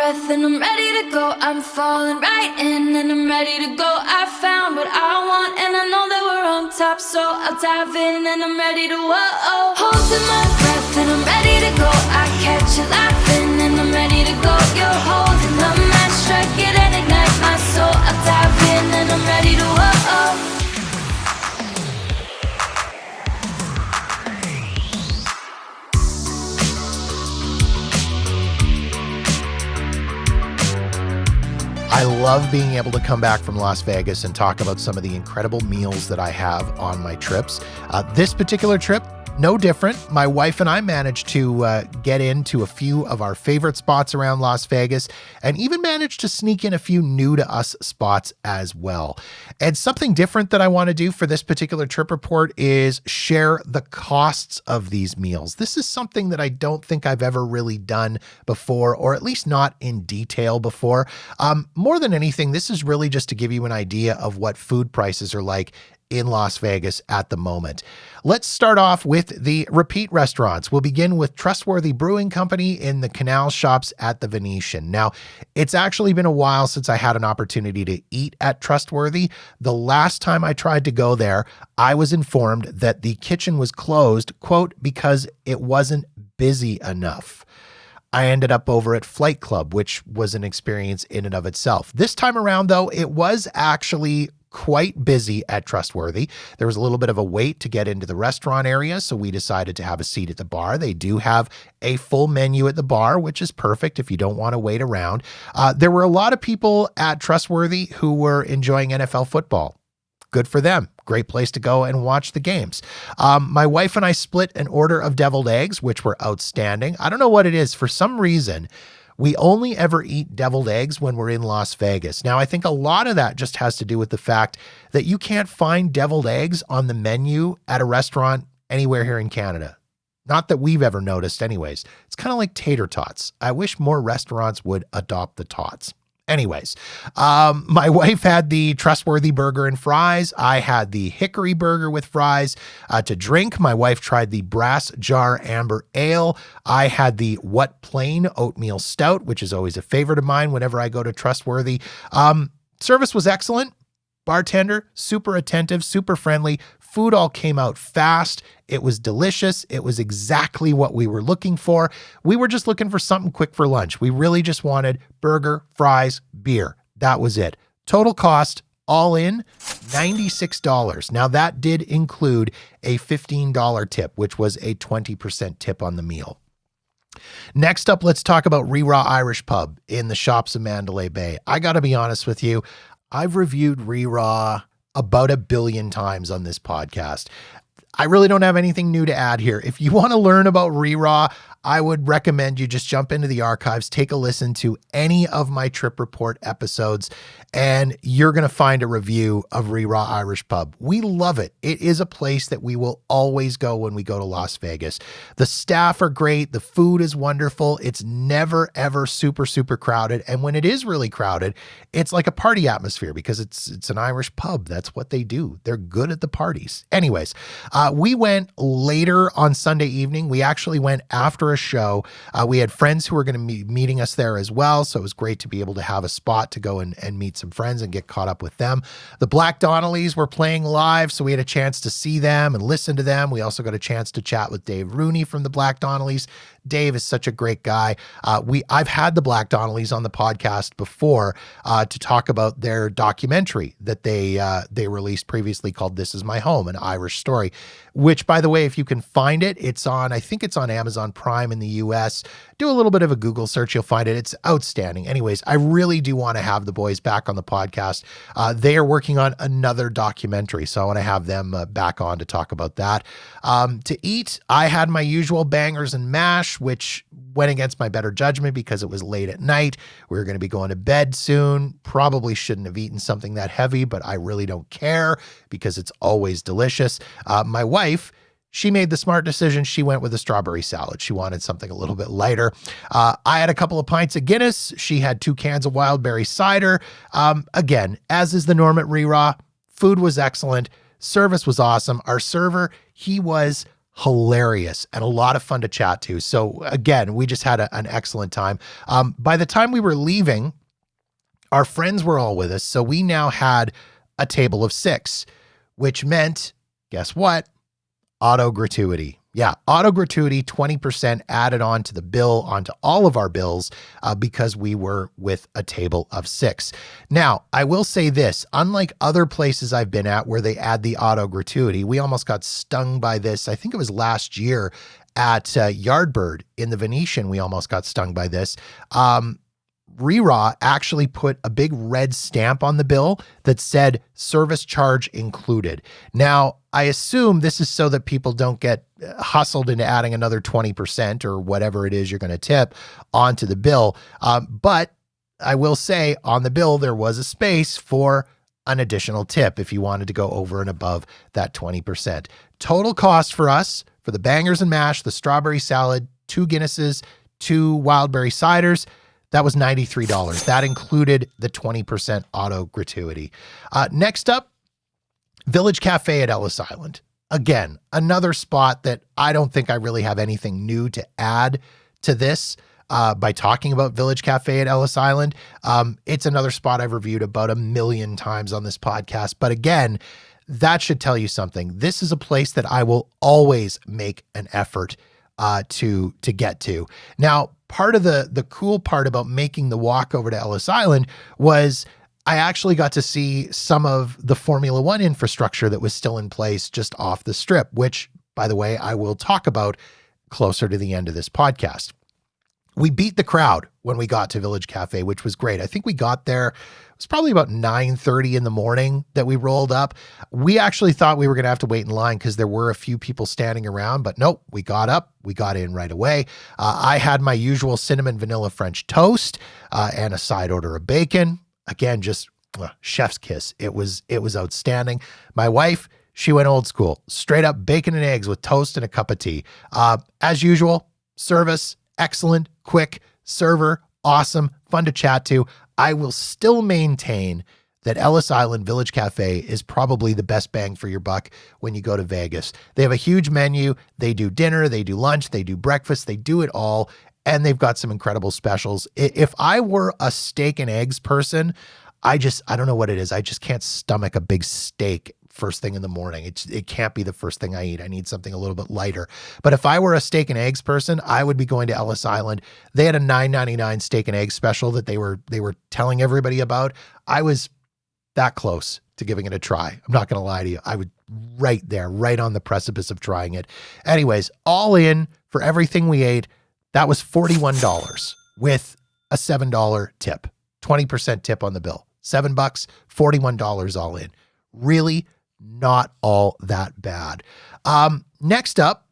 breath and I'm ready to go. I'm falling right in and I'm ready to go. I found what I want and I know that we're on top, so I'll dive in and I'm ready to whoa. Holding my breath and I'm ready to go. I catch you laughing and I'm ready to go. You're holding the match, strike it and ignite my soul. I'll dive in and I'm ready to whoa. I love being able to come back from Las Vegas and talk about some of the incredible meals that I have on my trips. This particular trip, no different. My wife and I managed to get into a few of our favorite spots around Las Vegas and even managed to sneak in a few new to us spots as well. And something different that I want to do for this particular trip report is share the costs of these meals. This is something that I don't think I've ever really done before, or at least not in detail before. More than anything, this is really just to give you an idea of what food prices are like in Las Vegas at the moment. Let's start off with the repeat restaurants. We'll begin with Trustworthy Brewing Company in the Canal Shops at the Venetian. Now, it's actually been a while since I had an opportunity to eat at Trustworthy. The last time I tried to go there, I was informed that the kitchen was closed, quote, because it wasn't busy enough. I ended up over at Flight Club, which was an experience in and of itself. This time around, though, it was actually quite busy at Trustworthy. There was a little bit of a wait to get into the restaurant area, so we decided to have a seat at the bar. They do have a full menu at the bar, which is perfect if you don't want to wait around. There were a lot of people at Trustworthy who were enjoying NFL football. Good for them. Great place to go and watch the games. My wife and I split an order of deviled eggs, which were outstanding. I don't know what it is. For some reason, we only ever eat deviled eggs when we're in Las Vegas. Now, I think a lot of that just has to do with the fact that you can't find deviled eggs on the menu at a restaurant anywhere here in Canada. Not that we've ever noticed anyways. It's kind of like tater tots. I wish more restaurants would adopt the tots. Anyways, my wife had the Trustworthy burger and fries. I had the hickory burger with fries. To drink, my wife tried the Brass Jar Amber Ale. I had the What Plain Oatmeal Stout, which is always a favorite of mine whenever I go to Trustworthy. Service was excellent. Bartender, super attentive, super friendly. Food all came out fast. It was delicious. It was exactly what we were looking for. We were just looking for something quick for lunch. We really just wanted burger, fries, beer. That was it. Total cost, all in, $96. Now that did include a $15 tip, which was a 20% tip on the meal. Next up, let's talk about RiRa Irish Pub in the Shops of Mandalay Bay. I got to be honest with you. I've reviewed RiRa about 1 billion times on this podcast. I really don't have anything new to add here. If you want to learn about RiRa, I would recommend you just jump into the archives, take a listen to any of my trip report episodes, and you're going to find a review of RiRa Irish Pub. We love it. It is a place that we will always go when we go to Las Vegas. The staff are great. The food is wonderful. It's never, ever super, super crowded. And when it is really crowded, it's like a party atmosphere because it's an Irish pub. That's what they do. They're good at the parties. Anyways, we went later on Sunday evening. We actually went after a show. We had friends who were going to be meeting us there as well. So it was great to be able to have a spot to go and meet some friends and get caught up with them. The Black Donnellys were playing live, so we had a chance to see them and listen to them. We also got a chance to chat with Dave Rooney from the Black Donnellys. Dave is such a great guy. I've had the Black Donnellys on the podcast before to talk about their documentary that they released previously called This Is My Home, an Irish story, which, by the way, if you can find it, I think it's on Amazon Prime in the US. Do a little bit of a Google search, you'll find it. It's outstanding. Anyways, I really do want to have the boys back on the podcast. They are working on another documentary, so I want to have them back on to talk about that. To eat, I had my usual bangers and mash, which went against my better judgment because it was late at night. We were going to be going to bed soon. Probably shouldn't have eaten something that heavy, but I really don't care because it's always delicious. My wife, she made the smart decision. She went with a strawberry salad. She wanted something a little bit lighter. I had a couple of pints of Guinness. She had 2 cans of wildberry cider. Again, as is the norm at RiRa, food was excellent. Service was awesome. Our server, he was hilarious and a lot of fun to chat to. So again, we just had an excellent time. By the time we were leaving, our friends were all with us. So we now had a table of 6, which meant, guess what? Auto gratuity. Yeah, auto gratuity, 20% added on to the bill, onto all of our bills, because we were with a table of 6. Now, I will say this, unlike other places I've been at where they add the auto gratuity, we almost got stung by this. I think it was last year at Yardbird in the Venetian, we almost got stung by this. RiRa actually put a big red stamp on the bill that said service charge included. Now, I assume this is so that people don't get hustled into adding another 20% or whatever it is you're going to tip onto the bill. But I will say on the bill, there was a space for an additional tip if you wanted to go over and above that 20%. Total cost for us, for the bangers and mash, the strawberry salad, 2 Guinnesses, 2 wildberry ciders, that was $93. That included the 20% auto gratuity. Next up, Village Cafe at Ellis Island. Again, another spot that I don't think I really have anything new to add to this by talking about Village Cafe at Ellis Island. It's another spot I've reviewed about 1 million times on this podcast. But again, that should tell you something. This is a place that I will always make an effort to get to. Now, part of the cool part about making the walk over to Ellis Island was I actually got to see some of the Formula One infrastructure that was still in place just off the strip, which, by the way, I will talk about closer to the end of this podcast. We beat the crowd when we got to Village Cafe, which was great. I think we got there, it was probably about 9:30 in the morning that we rolled up. We actually thought we were going to have to wait in line because there were a few people standing around, but nope, we got up, we got in right away. I had my usual cinnamon vanilla French toast and a side order of bacon. Again, just chef's kiss. It was outstanding. My wife, she went old school, straight up bacon and eggs with toast and a cup of tea. As usual, service, excellent, quick, server, awesome, fun to chat to. I will still maintain that Ellis Island Village Cafe is probably the best bang for your buck when you go to Vegas. They have a huge menu. They do dinner, they do lunch, they do breakfast, they do it all. And they've got some incredible specials. If I were a steak and eggs person, I don't know what it is. I just can't stomach a big steak first thing in the morning. It can't be the first thing I eat. I need something a little bit lighter. But if I were a steak and eggs person, I would be going to Ellis Island. They had a $9.99 steak and eggs special that they were telling everybody about. I was that close to giving it a try. I'm not going to lie to you. I was right there, right on the precipice of trying it. Anyways, all in for everything we ate, that was $41 with a $7 tip, 20% tip on the bill. $7, $41 all in. Really not all that bad. Next up,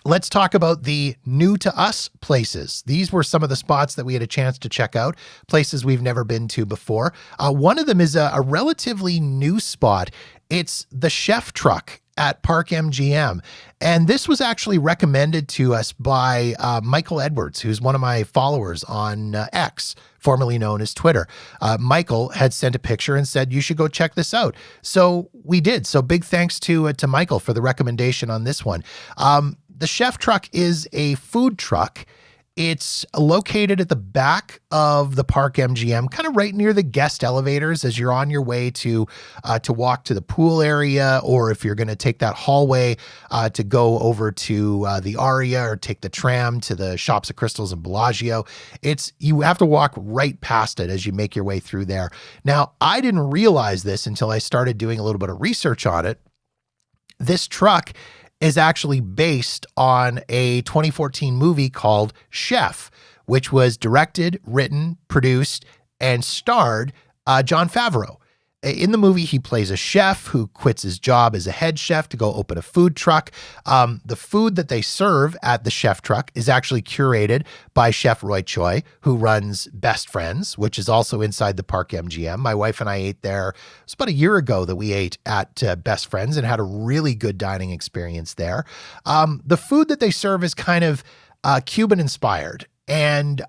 let's talk about the new to us places. These were some of the spots that we had a chance to check out, places we've never been to before. One of them is a relatively new spot. It's the Chef Truck at Park MGM. And this was actually recommended to us by Michael Edwards, who's one of my followers on X, formerly known as Twitter. Michael had sent a picture and said, you should go check this out. So we did. So big thanks to Michael for the recommendation on this one. The Chef Truck is a food truck. It's located at the back of the Park MGM, kind of right near the guest elevators as you're on your way to walk to the pool area, or if you're going to take that hallway to go over to the Aria or take the tram to the Shops of Crystals and Bellagio. You have to walk right past it as you make your way through there. Now, I didn't realize this until I started doing a little bit of research on it. This truck is actually based on a 2014 movie called Chef, which was directed, written, produced, and starred Jon Favreau. In the movie, he plays a chef who quits his job as a head chef to go open a food truck. The food that they serve at the Chef Truck is actually curated by Chef Roy Choi, who runs Best Friends, which is also inside the Park MGM. My wife and I ate there. It was about a year ago that we ate at Best Friends and had a really good dining experience there. The food that they serve is kind of Cuban inspired. And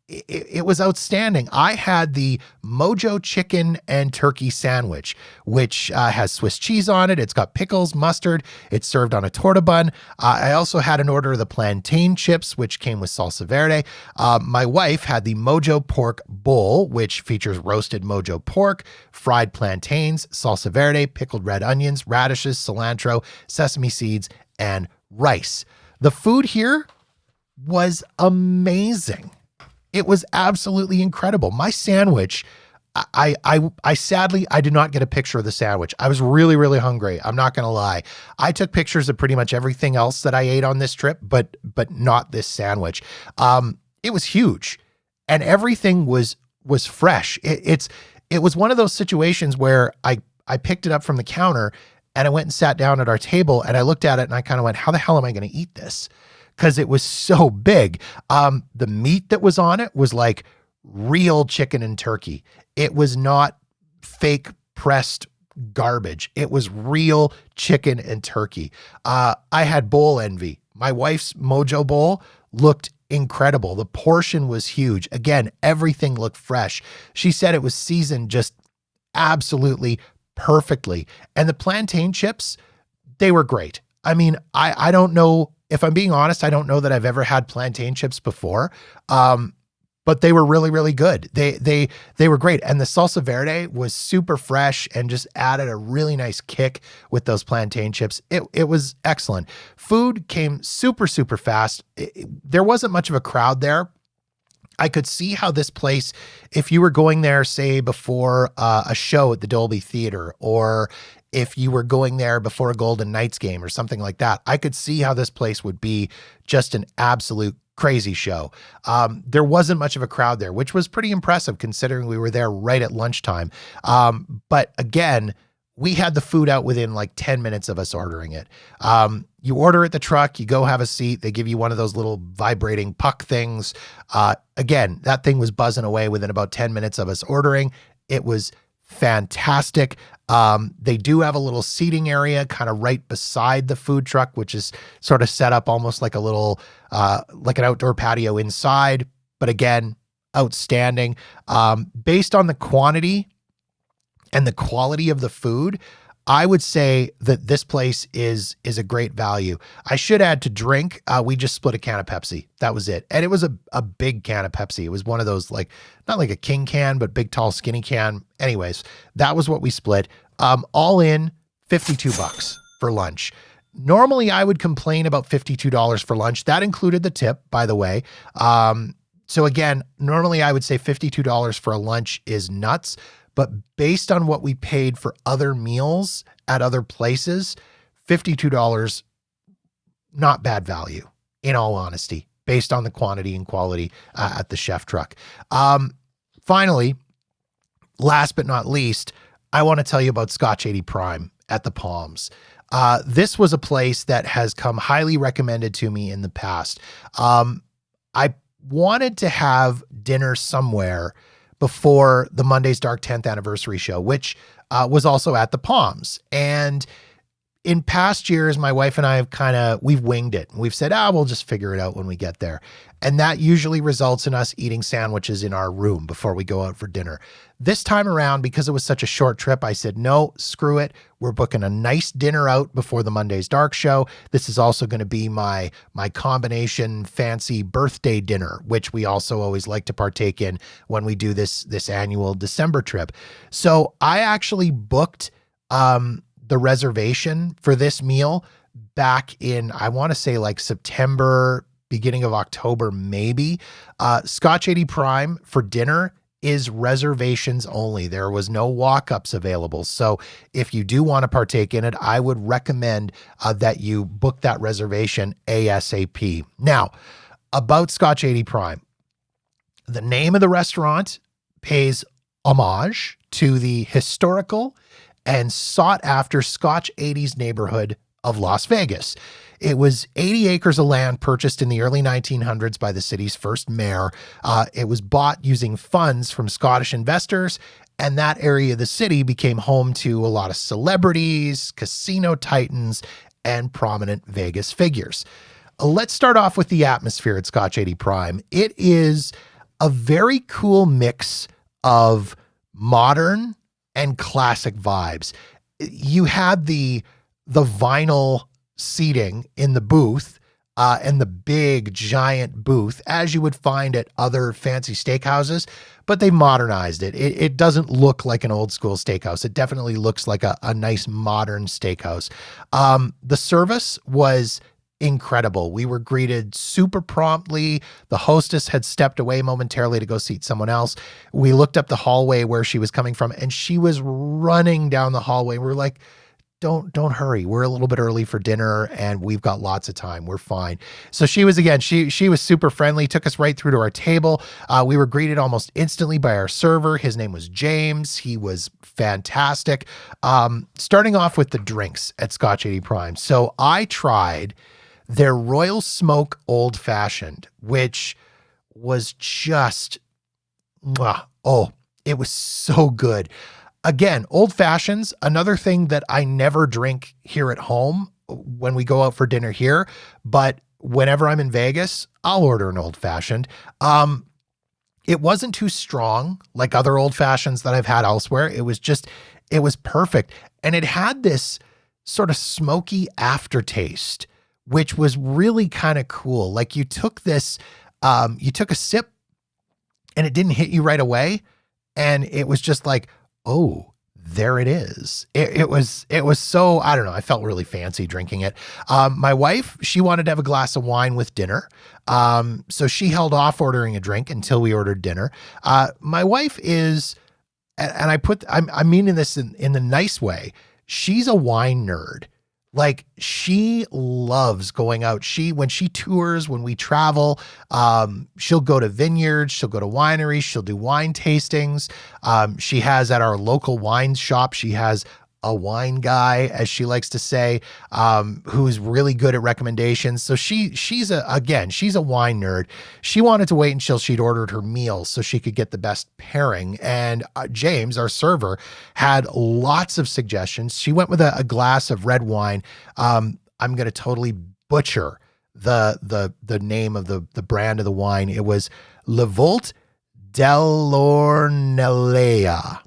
it was outstanding. I had the Mojo chicken and turkey sandwich, which has Swiss cheese on it. It's got pickles, mustard. It's served on a torta bun. I also had an order of the plantain chips, which came with salsa verde. My wife had the Mojo pork bowl, which features roasted Mojo pork, fried plantains, salsa verde, pickled red onions, radishes, cilantro, sesame seeds, and rice. The food here was amazing. It was absolutely incredible. My sandwich, I sadly, I did not get a picture of the sandwich. I was really, really hungry. I'm not going to lie. I took pictures of pretty much everything else that I ate on this trip, but not this sandwich. It was huge and everything was fresh. It was one of those situations where I picked it up from the counter and I went and sat down at our table and I looked at it and I kind of went, how the hell am I going to eat this? Because it was so big. The meat that was on it was like real chicken and turkey. It was not fake pressed garbage. It was real chicken and turkey. I had bowl envy. My wife's Mojo bowl looked incredible. The portion was huge. Again, everything looked fresh. She said it was seasoned just absolutely perfectly. And the plantain chips, they were great. I mean, I don't know. If I'm being honest, I don't know that I've ever had plantain chips before, but they were really, really good. They were great. And the salsa verde was super fresh and just added a really nice kick with those plantain chips. It was excellent. Food came super, super fast. There wasn't much of a crowd there. I could see how this place, if you were going there, say, before a show at the Dolby Theater, or if you were going there before a Golden Knights game or something like that, I could see how this place would be just an absolute crazy show. There wasn't much of a crowd there, which was pretty impressive considering we were there right at lunchtime. But again, we had the food out within like 10 minutes of us ordering it. You order at the truck, you go have a seat. They give you one of those little vibrating puck things. Again, that thing was buzzing away within about 10 minutes of us ordering. It was fantastic. They do have a little seating area kind of right beside the food truck, which is sort of set up almost like a little, like an outdoor patio inside. But again, outstanding. Based on the quantity and the quality of the food, I would say that this place is a great value. I should add to drink. We just split a can of Pepsi. That was it. And it was a big can of Pepsi. It was one of those, like, not like a king can, but big, tall, skinny can. Anyways, that was what we split. All in $52 for lunch. Normally I would complain about $52 for lunch. That included the tip, by the way. So again, normally I would say $52 for a lunch is nuts. But based on what we paid for other meals at other places, $52, not bad value, in all honesty, based on the quantity and quality at the chef truck. Finally, last but not least, I want to tell you about Scotch 80 Prime at the Palms. This was a place that has come highly recommended to me in the past. I wanted to have dinner somewhere before the Monday's Dark 10th anniversary show, which was also at the Palms. And in past years, my wife and I have we've winged it. We've said, we'll just figure it out when we get there. And that usually results in us eating sandwiches in our room before we go out for dinner. This time around, because it was such a short trip, I said, no, screw it. We're booking a nice dinner out before the Monday's Dark show. This is also going to be my combination fancy birthday dinner, which we also always like to partake in when we do this annual December trip. So I actually booked the reservation for this meal back in, I want to say like September, beginning of October, maybe. Scotch 80 Prime for dinner is reservations only. There was no walk-ups available. So if you do want to partake in it, I would recommend that you book that reservation ASAP. Now, about Scotch 80 Prime, the name of the restaurant pays homage to the historical and sought-after Scotch 80s neighborhood of Las Vegas. It was 80 acres of land purchased in the early 1900s by the city's first mayor. It was bought using funds from Scottish investors, and that area of the city became home to a lot of celebrities, casino titans, and prominent Vegas figures. Let's start off with the atmosphere at Scotch 80 Prime. It is a very cool mix of modern and classic vibes. You had the vinyl seating in the booth, and the big giant booth, as you would find at other fancy steakhouses, but they modernized it. It doesn't look like an old school steakhouse. It definitely looks like a nice modern steakhouse. The service was incredible. We were greeted super promptly. The hostess had stepped away momentarily to go seat someone else. We looked up the hallway where she was coming from, and she was running down the hallway. We're like, don't hurry. We're a little bit early for dinner and we've got lots of time. We're fine. So she was, again, she was super friendly, took us right through to our table. We were greeted almost instantly by our server. His name was James. He was fantastic. Starting off with the drinks at Scotch 80 Prime. So I tried their Royal Smoke Old Fashioned, which was just, it was so good. Again, old fashions, another thing that I never drink here at home when we go out for dinner here, but whenever I'm in Vegas, I'll order an old fashioned. It wasn't too strong like other old fashions that I've had elsewhere. It was perfect. And it had this sort of smoky aftertaste, which was really kind of cool. Like you took this, you took a sip and it didn't hit you right away. And it was just like, oh, there it is. It was so, I don't know. I felt really fancy drinking it. My wife, she wanted to have a glass of wine with dinner. So she held off ordering a drink until we ordered dinner. My wife is, and I'm meaning this in the nice way. She's a wine nerd. Like she loves going out. When she tours, when we travel, she'll go to vineyards, she'll go to wineries, she'll do wine tastings. She has at our local wine shop, she has a wine guy, as she likes to say, who's really good at recommendations. So she's a wine nerd. She wanted to wait until she'd ordered her meals so she could get the best pairing. And James, our server, had lots of suggestions. She went with a glass of red wine. I'm going to totally butcher the name of the brand of the wine. It was Le Volt dell'Ornellea.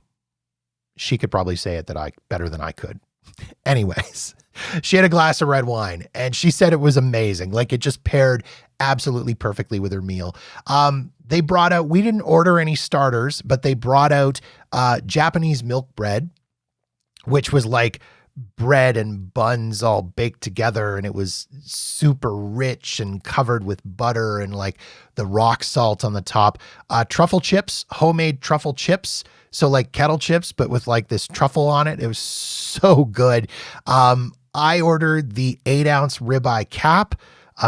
She could probably say it better than I could. Anyways, she had a glass of red wine and she said it was amazing. Like it just paired absolutely perfectly with her meal. They brought out, we didn't order any starters, but they brought out Japanese milk bread, which was like bread and buns all baked together. And it was super rich and covered with butter and like the rock salt on the top. Truffle chips, homemade truffle chips. So like kettle chips, but with like this truffle on it. It was so good. I ordered the 8-ounce ribeye cap.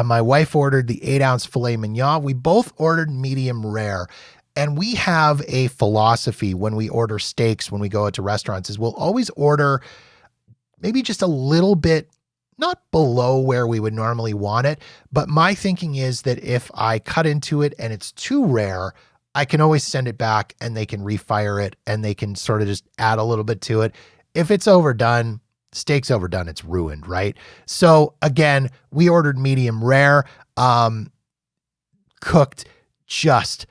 My wife ordered the 8-ounce filet mignon. We both ordered medium rare. And we have a philosophy when we order steaks, when we go out to restaurants, is we'll always order maybe just a little bit, not below where we would normally want it. But my thinking is that if I cut into it and it's too rare, I can always send it back and they can refire it and they can sort of just add a little bit to it. If it's overdone, steak's overdone, it's ruined, right? So again, we ordered medium rare, cooked just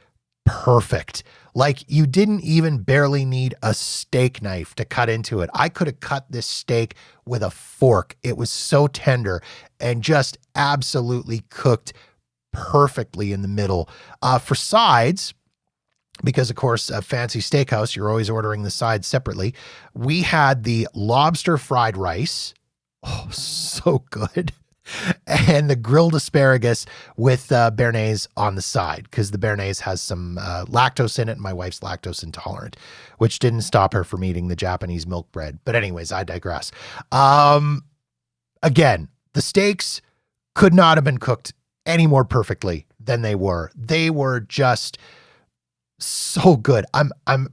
perfect. Like you didn't even barely need a steak knife to cut into it. I could have cut this steak with a fork. It was so tender and just absolutely cooked perfectly in the middle. For sides, because of course, a fancy steakhouse, you're always ordering the sides separately. We had the lobster fried rice. Oh, so good. And the grilled asparagus with béarnaise on the side, because the béarnaise has some lactose in it. And my wife's lactose intolerant, which didn't stop her from eating the Japanese milk bread. But anyways, I digress. Again, the steaks could not have been cooked any more perfectly than they were. They were just so good. I'm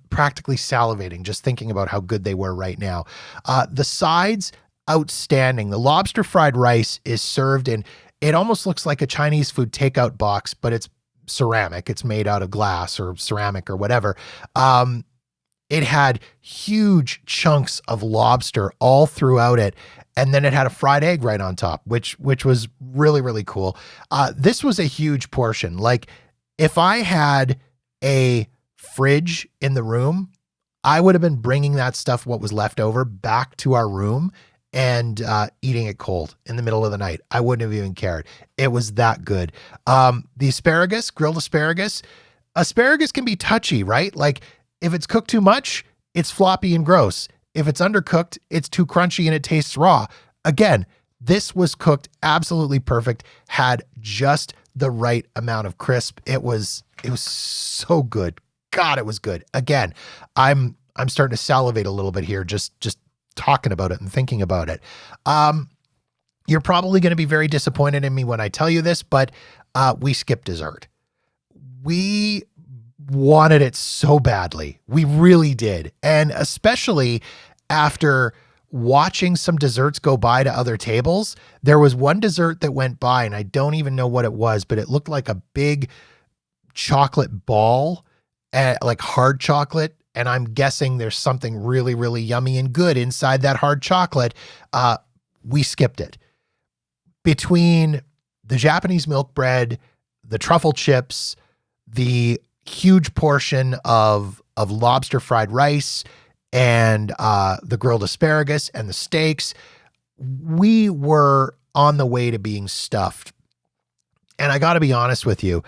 practically salivating just thinking about how good they were right now. The sides, outstanding. The lobster fried rice is served in, it almost looks like a Chinese food takeout box, but it's ceramic. It's made out of glass or ceramic or whatever. It had huge chunks of lobster all throughout it. And then it had a fried egg right on top, which was really, really cool. This was a huge portion. Like if I had a fridge in the room, I would have been bringing that stuff, what was left over, back to our room and eating it cold in the middle of the night. I wouldn't have even cared. It was that good. The asparagus, grilled asparagus can be touchy, right? Like if it's cooked too much, it's floppy and gross. If it's undercooked, it's too crunchy and it tastes raw. Again, this was cooked absolutely perfect, had just the right amount of crisp. It was so good. God, it was good. Again, I'm starting to salivate a little bit here, just talking about it and thinking about it. You're probably going to be very disappointed in me when I tell you this, but we skipped dessert. We wanted it so badly. We really did. And especially after watching some desserts go by to other tables, there was one dessert that went by and I don't even know what it was, but it looked like a big chocolate ball, like hard chocolate. And I'm guessing there's something really, really yummy and good inside that hard chocolate. We skipped it. Between the Japanese milk bread, the truffle chips, the huge portion of lobster fried rice, and the grilled asparagus and the steaks, we were on the way to being stuffed. And I got to be honest with you,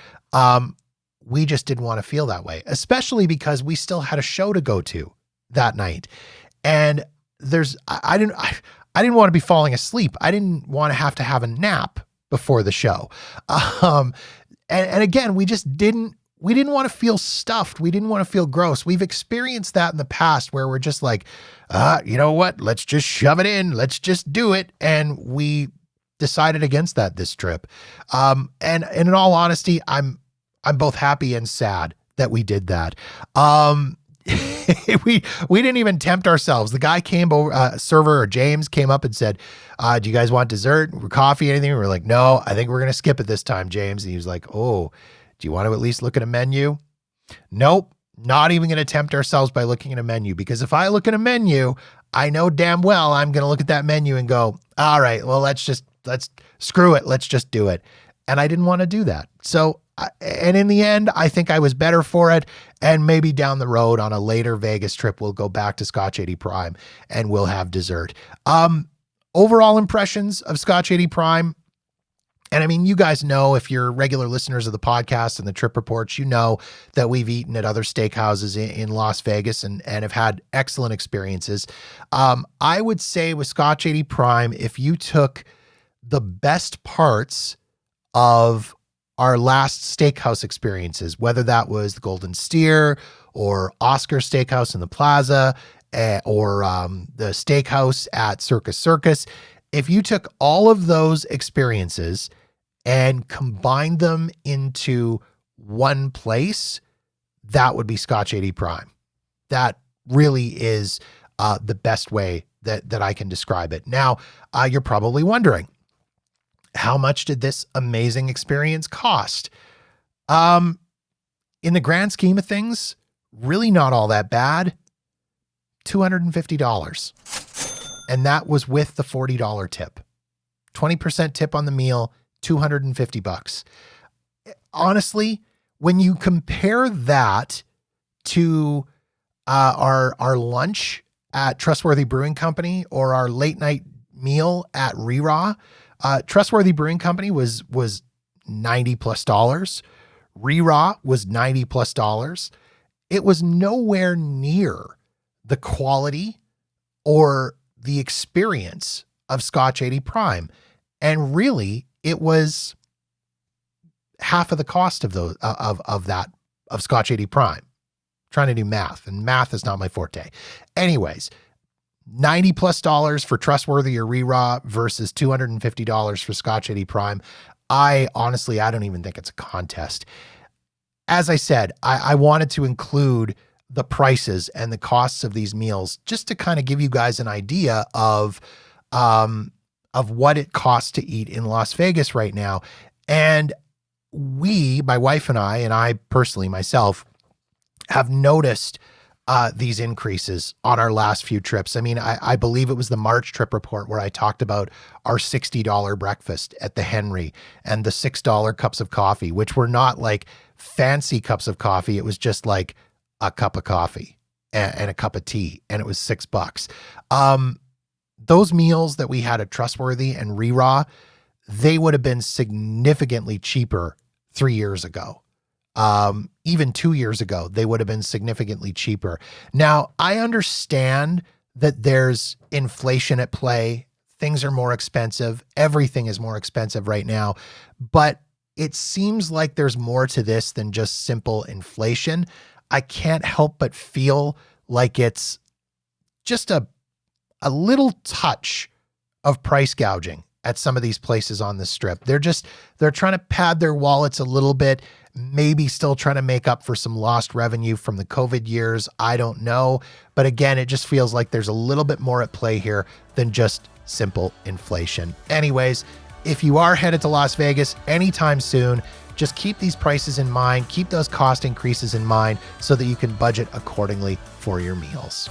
we just didn't want to feel that way, especially because we still had a show to go to that night. And I didn't want to be falling asleep. I didn't want to have a nap before the show. And again, we didn't want to feel stuffed. We didn't want to feel gross. We've experienced that in the past where we're just like, you know what? Let's just shove it in. Let's just do it. And we decided against that this trip. And in all honesty, I'm both happy and sad that we did that. We didn't even tempt ourselves. The guy came over, server or James came up and said, do you guys want dessert or coffee, anything? We were like, no, I think we're going to skip it this time, James. And he was like, oh, do you want to at least look at a menu? Nope. Not even going to tempt ourselves by looking at a menu, because if I look at a menu, I know damn well I'm going to look at that menu and go, all right, well, let's screw it. Let's just do it. And I didn't want to do that. So, and in the end, I think I was better for it. And maybe down the road on a later Vegas trip, we'll go back to Scotch 80 Prime and we'll have dessert. Overall impressions of Scotch 80 Prime. And I mean, you guys know, if you're regular listeners of the podcast and the trip reports, you know that we've eaten at other steakhouses in Las Vegas and have had excellent experiences. I would say with Scotch 80 Prime, if you took the best parts of our last steakhouse experiences, whether that was the Golden Steer or Oscar Steakhouse in the Plaza, or the steakhouse at Circus, if you took all of those experiences and combined them into one place, that would be Scotch 80 Prime. That really is the best way that I can describe it. Now, you're probably wondering, how much did this amazing experience cost? In the grand scheme of things, really not all that bad. $250. And that was with the $40 tip. 20% tip on the meal, $250. Honestly, when you compare that to our lunch at Trustworthy Brewing Company or our late night meal at RiRa, Trustworthy Brewing Company was $90 plus. RiRa was $90 plus. It was nowhere near the quality or the experience of Scotch 80 Prime. And really, it was half of the cost of those of Scotch 80 Prime. Trying to do math, and math is not my forte. Anyways, $90 plus for Trustworthy or RiRa versus $250 for Scotch 80 Prime. I don't even think it's a contest. As I said, I wanted to include the prices and the costs of these meals just to kind of give you guys an idea of what it costs to eat in Las Vegas right now. And my wife and I personally myself, have noticed these increases on our last few trips. I mean, I believe it was the March trip report where I talked about our $60 breakfast at the Henry and the $6 cups of coffee, which were not like fancy cups of coffee, it was just like a cup of coffee and a cup of tea, and it was $6. Those meals that we had at Trustworthy and RiRa, they would have been significantly cheaper 3 years ago. Even 2 years ago, they would have been significantly cheaper. Now, I understand that there's inflation at play. Things are more expensive. Everything is more expensive right now. But it seems like there's more to this than just simple inflation. I can't help but feel like it's just a little touch of price gouging at some of these places on the strip. They're trying to pad their wallets a little bit, maybe still trying to make up for some lost revenue from the COVID years. I don't know. But again, it just feels like there's a little bit more at play here than just simple inflation. Anyways, if you are headed to Las Vegas anytime soon, just keep these prices in mind, keep those cost increases in mind so that you can budget accordingly for your meals.